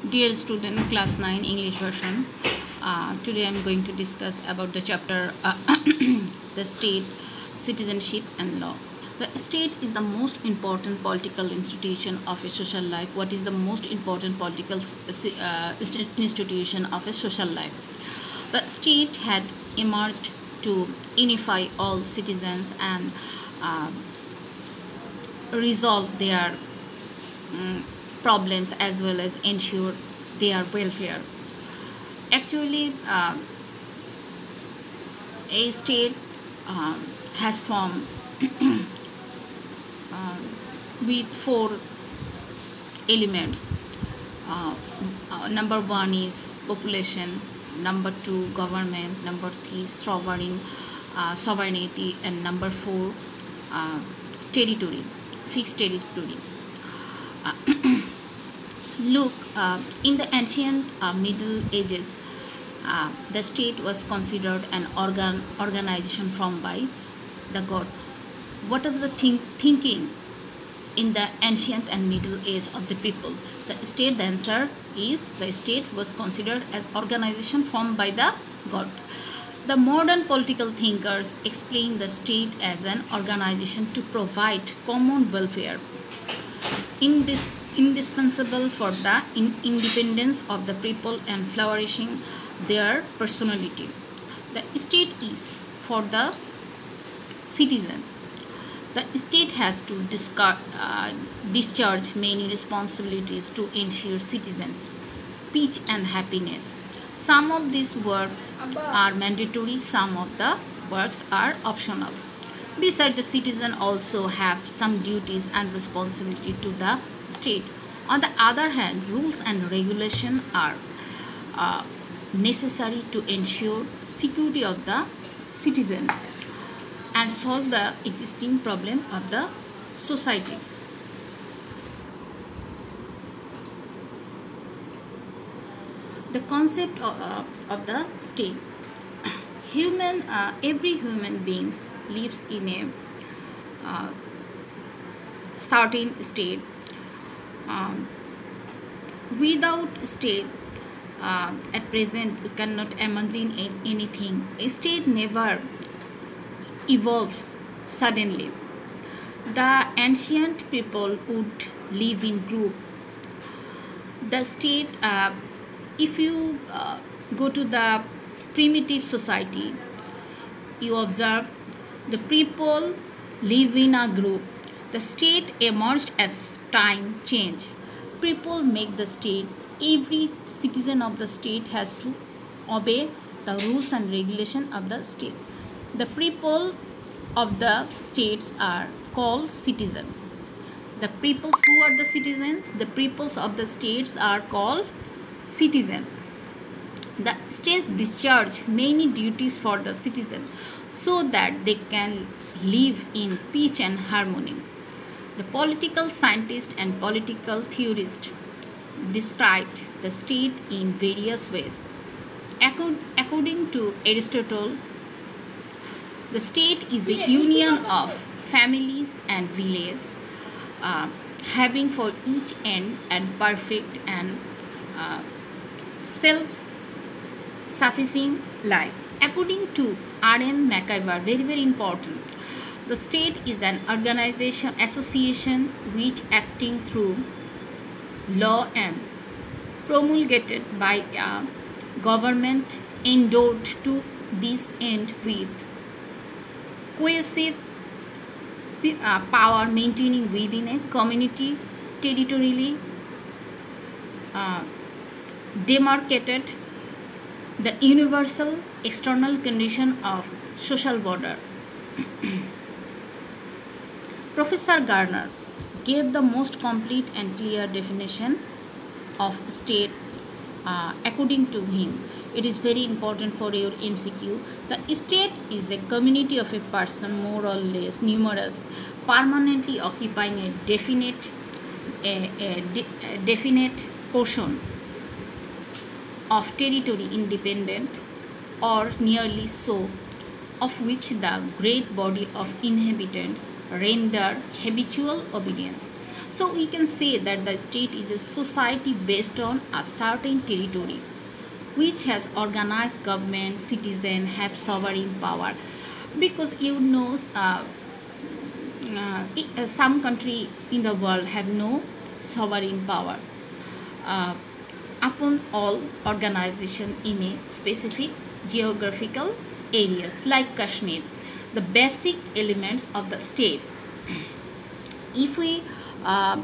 Dear student, class 9 English version. Today I am going to discuss about the chapter the state, citizenship and law. The state is the most important political institution of a social life. What is the most important political institution of a social life? The state had emerged to unify all citizens and resolve their problems as well as ensure their welfare. Actually, a state has formed with four elements. Number one is population, number two government, number three sovereignty, and number four territory, fixed territory. Look, in the ancient Middle Ages, the state was considered an organization formed by the god. What is the thinking in the ancient and Middle Age of the people? The state, the answer is the state was considered as organization formed by the god. The modern political thinkers explain the state as an organization to provide common welfare, indispensable for the independence of the people and flourishing their personality. The state is for the citizen. The state has to discharge many responsibilities to ensure citizens' peace and happiness. Some of these works are mandatory, some of the works are optional. Besides, the citizen also have some duties and responsibility to the state. On the other hand, rules and regulation are necessary to ensure security of the citizen and solve the existing problem of the society. The concept of the state. Every human being lives in a certain state. Without state, at present we cannot imagine anything. A state never evolves suddenly. The ancient people would live in group. The state, if you go to the primitive society, you observe the people live in a group. The state emerged as time changed. People make the state. Every citizen of the state has to obey the rules and regulation of the state. The people of the states are called citizens. The peoples who are the citizens, the peoples of the states are called citizens. The states discharge many duties for the citizens so that they can live in peace and harmony. The political scientists and political theorists described the state in various ways. According to Aristotle, the state is a union of families and villages, having for each end and perfect and self-sufficing life. According to R.N. McIver, very important, the state is an organization, association which acting through law and promulgated by a government endowed to this end with cohesive power maintaining within a community territorially demarcated the universal external condition of social order. Professor Garner gave the most complete and clear definition of state. According to him, it is very important for your MCQ. The state is a community of a person more or less numerous, permanently occupying a definite portion of territory independent or nearly so, of which the great body of inhabitants render habitual obedience. So we can say that the state is a society based on a certain territory which has organized government, citizens have sovereign power. Because some country in the world have no sovereign power uh, upon all organization in a specific geographical areas like Kashmir. The basic elements of the state. If we uh,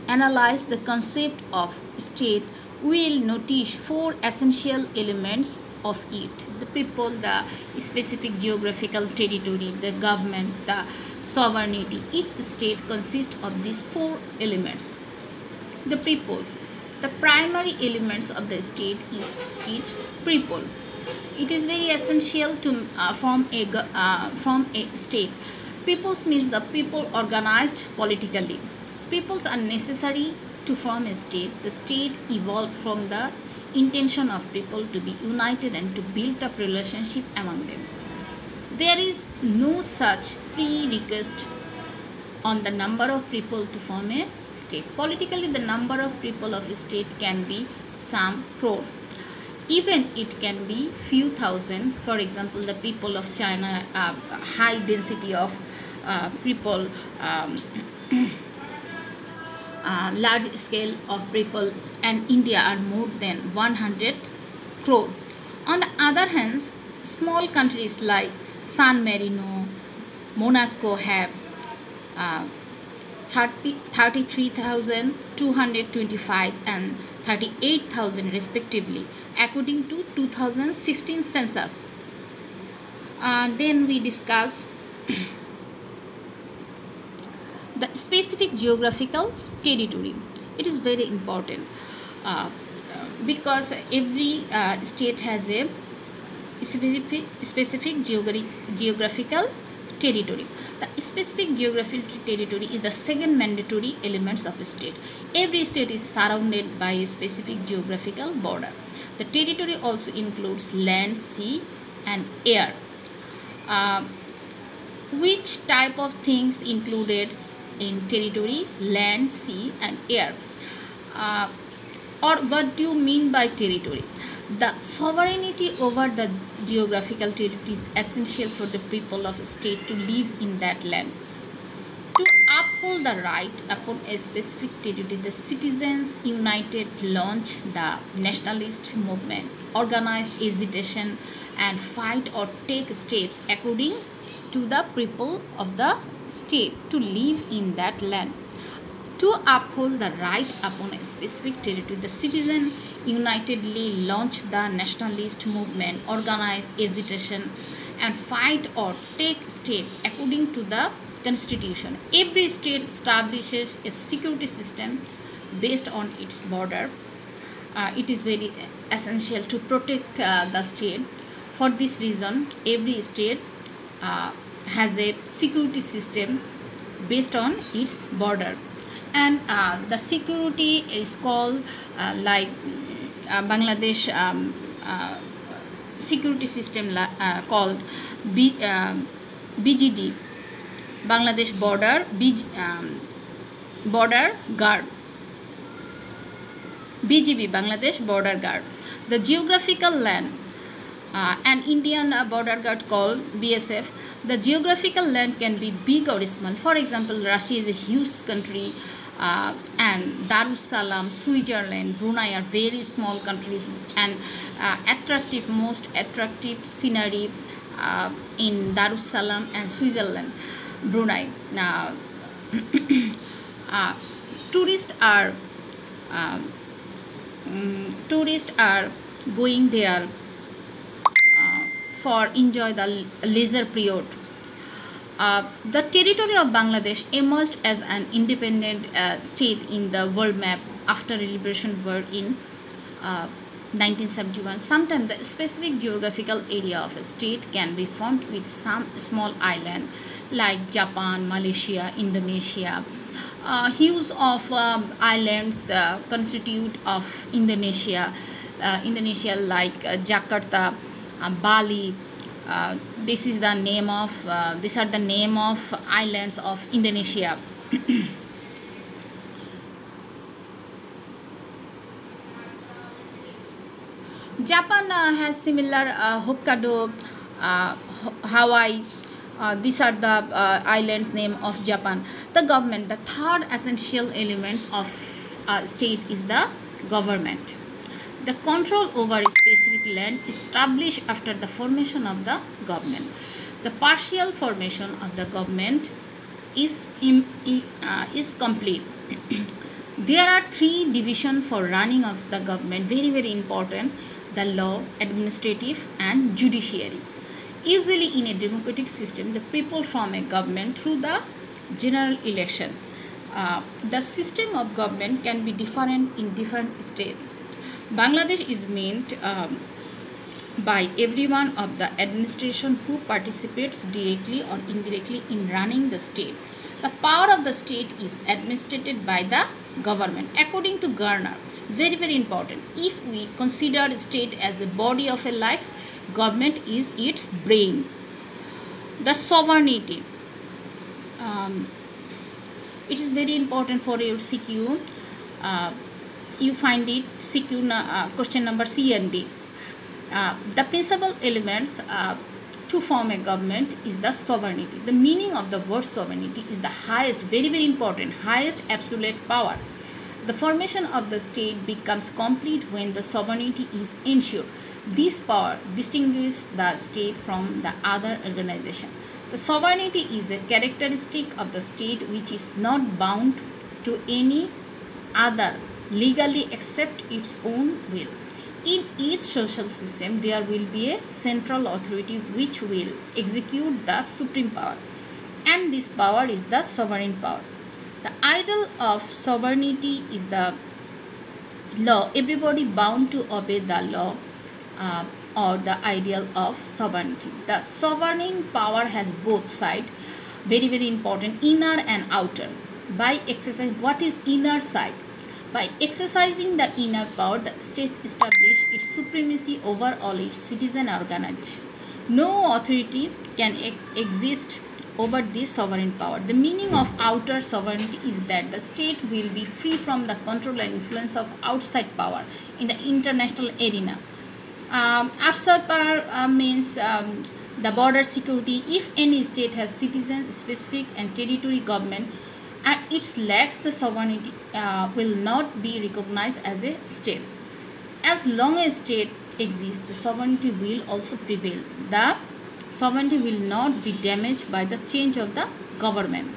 analyze the concept of state, we will notice four essential elements of it: the people, the specific geographical territory, the government, the sovereignty. Each state consists of these four elements. The people, the primary elements of the state is its people. It is very essential to form a state. Peoples means the people organized politically. Peoples are necessary to form a state. The state evolved from the intention of people to be united and to build up relationship among them. There is no such prerequisite on the number of people to form a state. Politically, the number of people of a state can be some crore. Even it can be few thousand. For example, the people of China, high density of people, large scale of people, and India are more than 100 crore. On the other hand, small countries like San Marino, Monaco have 33,225 and 38,000 respectively, according to 2016 census. Then we discuss the specific geographical territory. It is very important because every state has a specific geographical territory. The specific geographical territory is the second mandatory elements of a state. Every state is surrounded by a specific geographical border. The territory also includes land, sea, and air. Which type of things included in territory? Land, sea, and air. Or what do you mean by territory? The sovereignty over the geographical territory is essential for the people of a state to live in that land. To uphold the right upon a specific territory, the citizens united launched the nationalist movement, organized agitation, and fight or take steps according to the people of the state to live in that land. To uphold the right upon a specific territory, the citizens unitedly launched the nationalist movement, organized agitation, and fight or take steps according to the constitution. Every state establishes a security system based on its border. It is very essential to protect the state. For this reason, every state has a security system based on its border. And the security is called like Bangladesh security system called BGD, Bangladesh Border Guard, BGB, Bangladesh Border Guard. The geographical land, an Indian border guard called BSF. The geographical land can be big or small. For example, Russia is a huge country, and Darussalam, Switzerland, Brunei are very small countries, and most attractive scenery in Darussalam and Switzerland, Brunei. Tourists are going there for enjoy the leisure period. The territory of Bangladesh emerged as an independent state in the world map after liberation war in 1971. Sometimes the specific geographical area of a state can be formed with some small island like Japan, Malaysia, Indonesia. Hues of islands constitute of Indonesia like Jakarta, Bali. These are the name of islands of Indonesia. Japan has similar Hokkaido, Hawaii. These are the islands name of Japan. The government, the third essential elements of state is the government. The control over a specific land is established after the formation of the government. The partial formation of the government is complete. There are three divisions for running of the government, very important: the law, administrative and judiciary. Usually in a democratic system, the people form a government through the general election. The system of government can be different in different states. Bangladesh is meant by everyone of the administration who participates directly or indirectly in running the state. The power of the state is administered by the government. According to Garner, very important, if we consider state as a body of a life, government is its brain. The sovereignty, it is very important for your CQ. You find it CQ question number C and D. The principal elements to form a government is the sovereignty. The meaning of the word sovereignty is the highest, very important, highest absolute power. The formation of the state becomes complete when the sovereignty is ensured. This power distinguishes the state from the other organization. The sovereignty is a characteristic of the state which is not bound to any other legally except its own will. In each social system, there will be a central authority which will execute the supreme power, and this power is the sovereign power. The ideal of sovereignty is the law, everybody bound to obey the law, or the ideal of sovereignty. The sovereign power has both sides, very important, inner and outer. By exercising, what is inner side? By exercising the inner power, the state establishes its supremacy over all its citizen organizations. No authority can exist over this sovereign power. The meaning of outer sovereignty is that the state will be free from the control and influence of outside power in the international arena. Outside power means the border security. If any state has citizen, specific and territory government, and it lacks the sovereignty, will not be recognized as a state. As long as state exists, the sovereignty will also prevail. The sovereignty will not be damaged by the change of the government.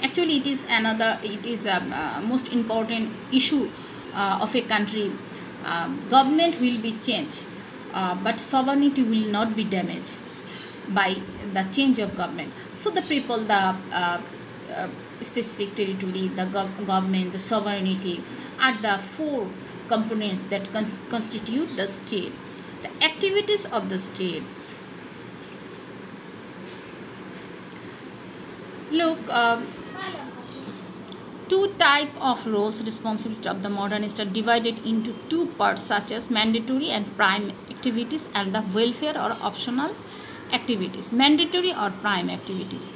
Actually, it is a most important issue of a country. Government will be changed, but sovereignty will not be damaged by the change of government. So the people, the specific territory, the government, the sovereignty are the four components that constitute the state. The activities of the state. Look, two types of roles, responsibility of the modern state are divided into two parts, such as mandatory and prime activities and the welfare or optional activities. Mandatory or prime activities.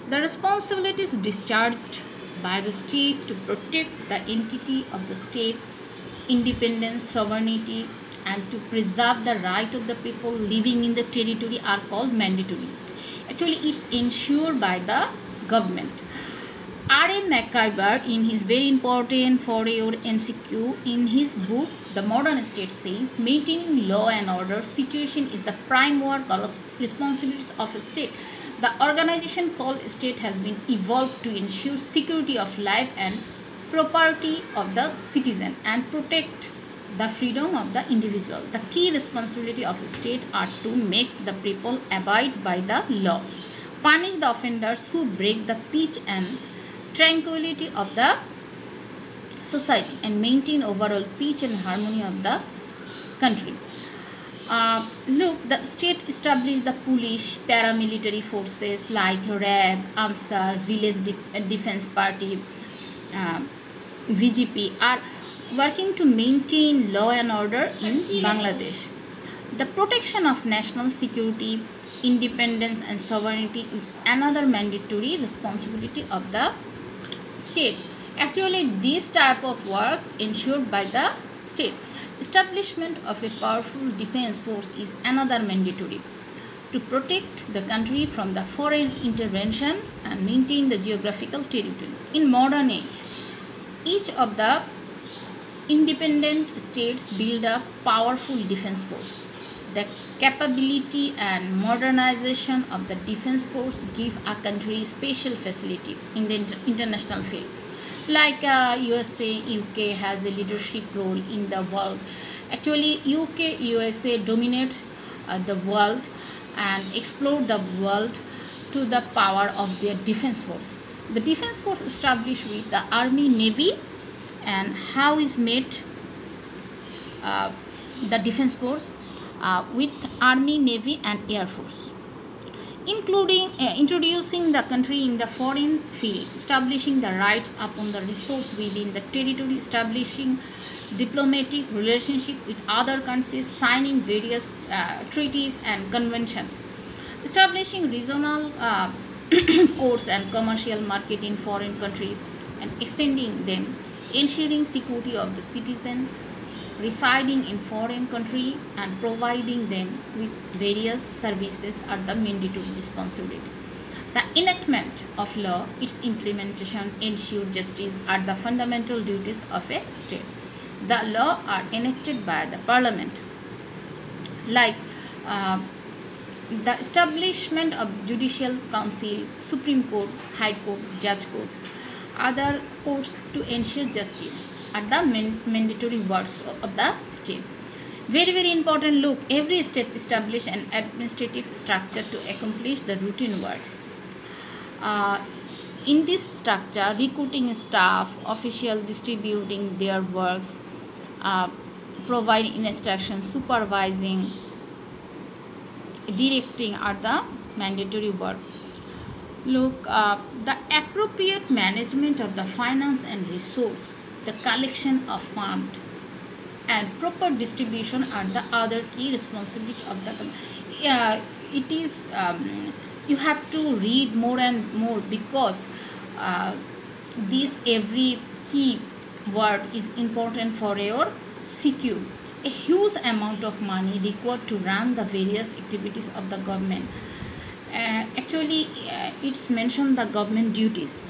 The responsibilities discharged by the state to protect the entity of the state, independence, sovereignty, and to preserve the right of the people living in the territory are called mandatory. Actually, it's ensured by the government. R.M. McIver, in his very important for your MCQ, in his book The Modern State, says maintaining law and order situation is the prime work or responsibilities of a state. The organization called state has been evolved to ensure security of life and property of the citizen and protect the freedom of the individual. The key responsibility of a state are to make the people abide by the law, punish the offenders who break the peace and tranquility of the society, and maintain overall peace and harmony of the country. Look, the state established the police, paramilitary forces like RAB, ANSAR, Village Defense Party, VGP are working to maintain law and order in Bangladesh. The protection of national security, independence and sovereignty is another mandatory responsibility of the state. Actually, this type of work ensured by the state. Establishment of a powerful defense force is another mandatory to protect the country from the foreign intervention and maintain the geographical territory. In modern age, each of the independent states build a powerful defense force. The capability and modernization of the defense force give a country special facility in the international field. Like USA, UK has a leadership role in the world. Actually, UK, USA dominate the world and explore the world to the power of their defense force. The defense force established with the Army, Navy, and how is made the defense force with Army, Navy, and Air Force, including introducing the country in the foreign field, establishing the rights upon the resource within the territory, establishing diplomatic relationship with other countries, signing various treaties and conventions, establishing regional courts and commercial market in foreign countries and extending them, ensuring security of the citizen residing in foreign country and providing them with various services are the mandatory responsibility. The enactment of law, its implementation, ensure justice are the fundamental duties of a state. The law are enacted by the parliament, like the establishment of judicial council, Supreme Court, High Court, Judge Court, other courts to ensure justice are the mandatory works of the state. Very important. Look, every state establish an administrative structure to accomplish the routine works. In this structure, recruiting staff, official distributing their works, providing instructions, supervising, directing are the mandatory work. Look, the appropriate management of the finance and resource, the collection of fund, and proper distribution are the other key responsibility of the it is you have to read more and more, because this every key word is important for your CQ. A huge amount of money required to run the various activities of the government. Actually, it's mentioned the government duties,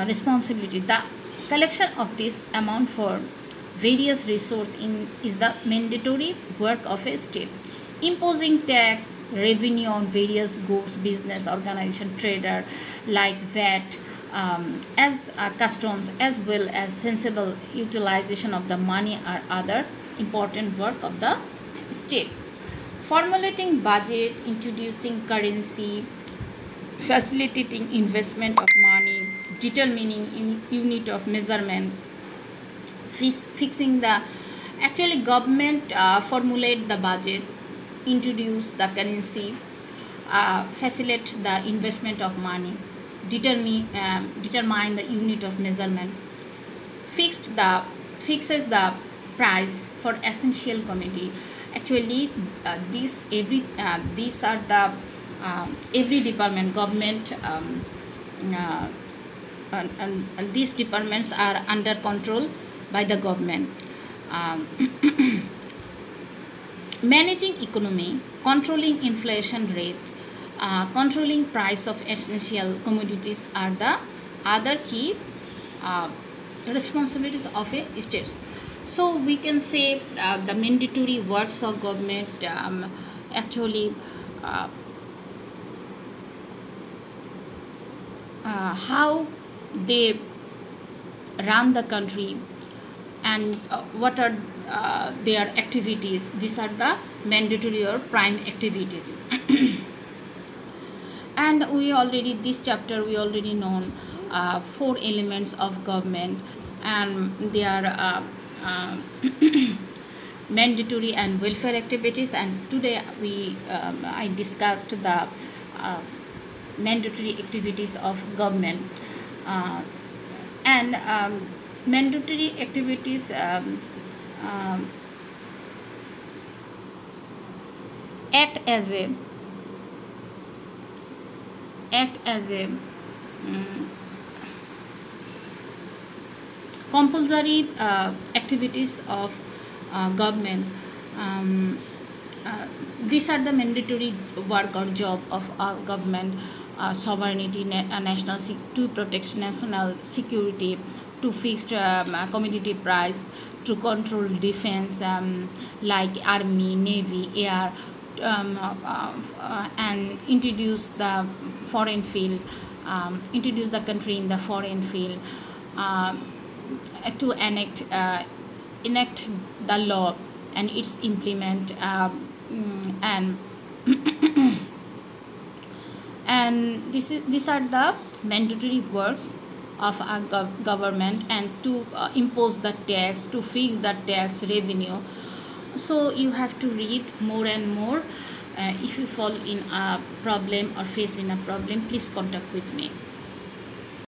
responsibility. The collection of this amount for various resources is the mandatory work of a state. Imposing tax, revenue on various goods, business, organization, trader, like VAT, as customs, as well as sensible utilization of the money are other important work of the state. Formulating budget, introducing currency, facilitating investment of money, determining unit of measurement, fixing the actually government formulate the budget, introduce the currency, facilitate the investment of money, determine the unit of measurement, fixes the price for essential commodity. Actually, these are the every department government and these departments are under control by the government. Managing economy, controlling inflation rate, controlling price of essential commodities are the other key responsibilities of a state. So we can say the mandatory works of government actually how they run the country and what are their activities. These are the mandatory or prime activities. And we already, this chapter we already known 4 elements of government, and they are mandatory and welfare activities. And today we I discussed the mandatory activities of government, and mandatory activities act as a compulsory activities of government. Um, these are the mandatory work or job of government: sovereignty, national to protect national security, to fix commodity price, to control defense, like army, navy, air, and introduce the foreign field, introduce the country in the foreign field, um, to enact the law and its implement, and these are the mandatory works of a government, and to impose the tax, to fix the tax revenue. So you have to read more and more. If you fall in a problem or face in a problem, please contact with me.